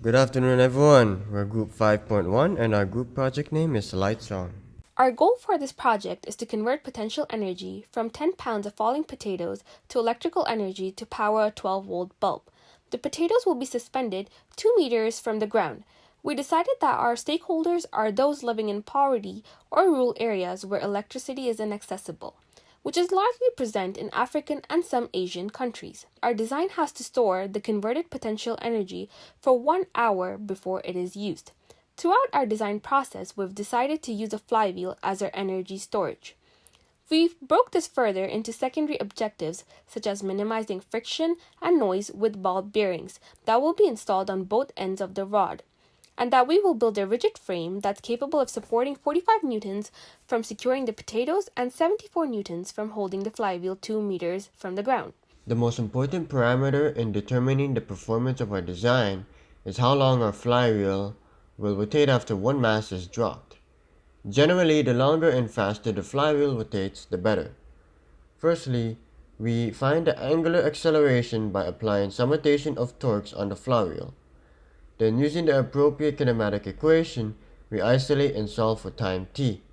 Good afternoon, everyone. We're Group 5.1, and our group project name is Lights On. Our goal for this project is to convert potential energy from 10 pounds of falling potatoes to electrical energy to power a 12-volt bulb. The potatoes will be suspended 2 meters from the ground. We decided that our stakeholders are those living in poverty or rural areas where electricity is inaccessible, which is largely present in African and some Asian countries. Our design has to store the converted potential energy for 1 hour before it is used. Throughout our design process, we've decided to use a flywheel as our energy storage. We've broke this further into secondary objectives such as minimizing friction and noise with ball bearings that will be installed on both ends of the rod, and that we will build a rigid frame that's capable of supporting 45 newtons from securing the potatoes and 74 newtons from holding the flywheel 2 meters from the ground. The most important parameter in determining the performance of our design is how long our flywheel will rotate after one mass is dropped. Generally, the longer and faster the flywheel rotates, the better. Firstly, we find the angular acceleration by applying summation of torques on the flywheel. Then, using the appropriate kinematic equation, we isolate and solve for time t.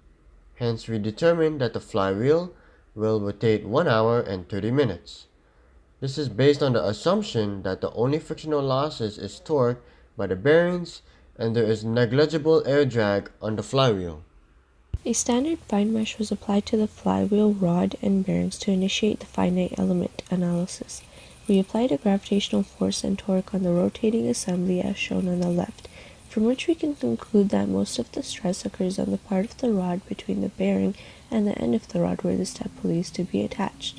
Hence, we determine that the flywheel will rotate 1 hour and 30 minutes. This is based on the assumption that the only frictional losses is torque by the bearings and there is negligible air drag on the flywheel. A standard bind mesh was applied to the flywheel rod and bearings to initiate the finite element analysis. We applied a gravitational force and torque on the rotating assembly as shown on the left, from which we can conclude that most of the stress occurs on the part of the rod between the bearing and the end of the rod where the step pulley is to be attached.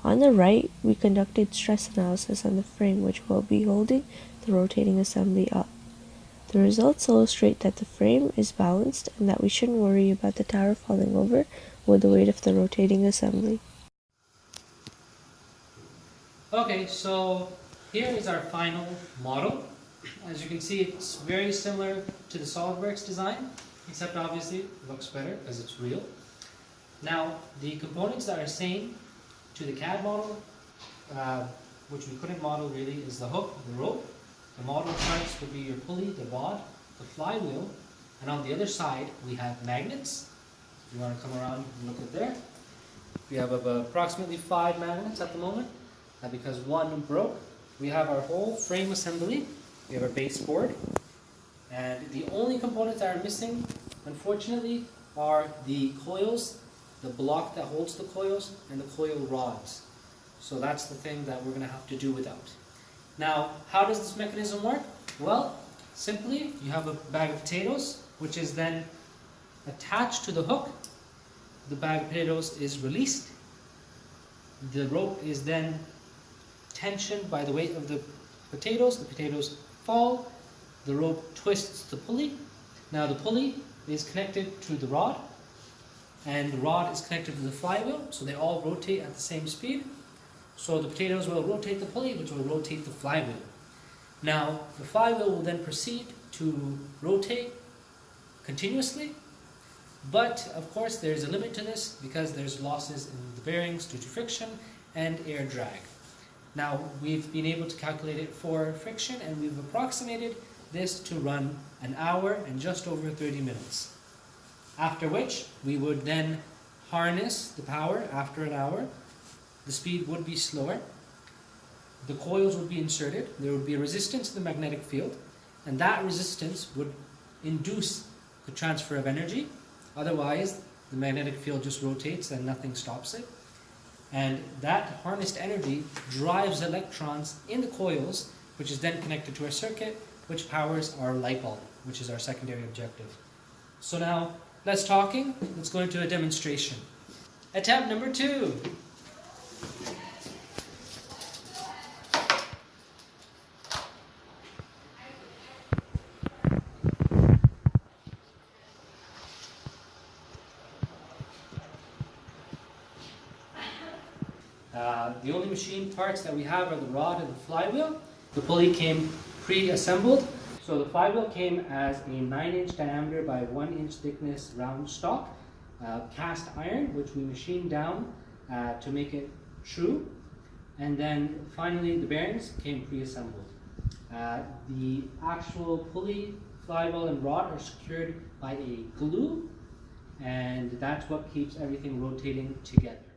On the right, we conducted stress analysis on the frame which will be holding the rotating assembly up. The results illustrate that the frame is balanced and that we shouldn't worry about the tower falling over with the weight of the rotating assembly. Okay, so here is our final model. As you can see, it's very similar to the SolidWorks design, except obviously it looks better because it's real. Now, the components that are same to the CAD model, which we couldn't model really, is the hook, the rope. The model parts would be your pulley, the rod, the flywheel, and on the other side we have magnets. If you want to come around and look at there. We have approximately 5 magnets at the moment, because one broke. We have our whole frame assembly, we have our baseboard, and the only components that are missing, unfortunately, are the coils, the block that holds the coils, and the coil rods. So that's the thing that we're going to have to do without. Now, how does this mechanism work? Well, simply, you have a bag of potatoes, which is then attached to the hook. The bag of potatoes is released. The rope is then tensioned by the weight of the potatoes. The potatoes fall. The rope twists the pulley. Now, the pulley is connected to the rod, and the rod is connected to the flywheel, so they all rotate at the same speed. So the potatoes will rotate the pulley, which will rotate the flywheel. Now, the flywheel will then proceed to rotate continuously, but of course there's a limit to this because there's losses in the bearings due to friction and air drag. Now, we've been able to calculate it for friction, and we've approximated this to run an hour and just over 30 minutes. After which, we would then harness the power after an hour. The speed would be slower. The coils would be inserted. There would be a resistance to the magnetic field, and that resistance would induce the transfer of energy. Otherwise, the magnetic field just rotates and nothing stops it. And that harnessed energy drives electrons in the coils, which is then connected to our circuit, which powers our light bulb, which is our secondary objective. So now, less talking, let's go into a demonstration. Attempt number 2. The only machine parts that we have are the rod and the flywheel. The pulley came pre-assembled. So the flywheel came as a 9-inch diameter by 1-inch thickness round stock, cast iron, which we machined down to make it true. And then finally the bearings came pre-assembled. The actual pulley, flywheel, and rod are secured by a glue, and that's what keeps everything rotating together.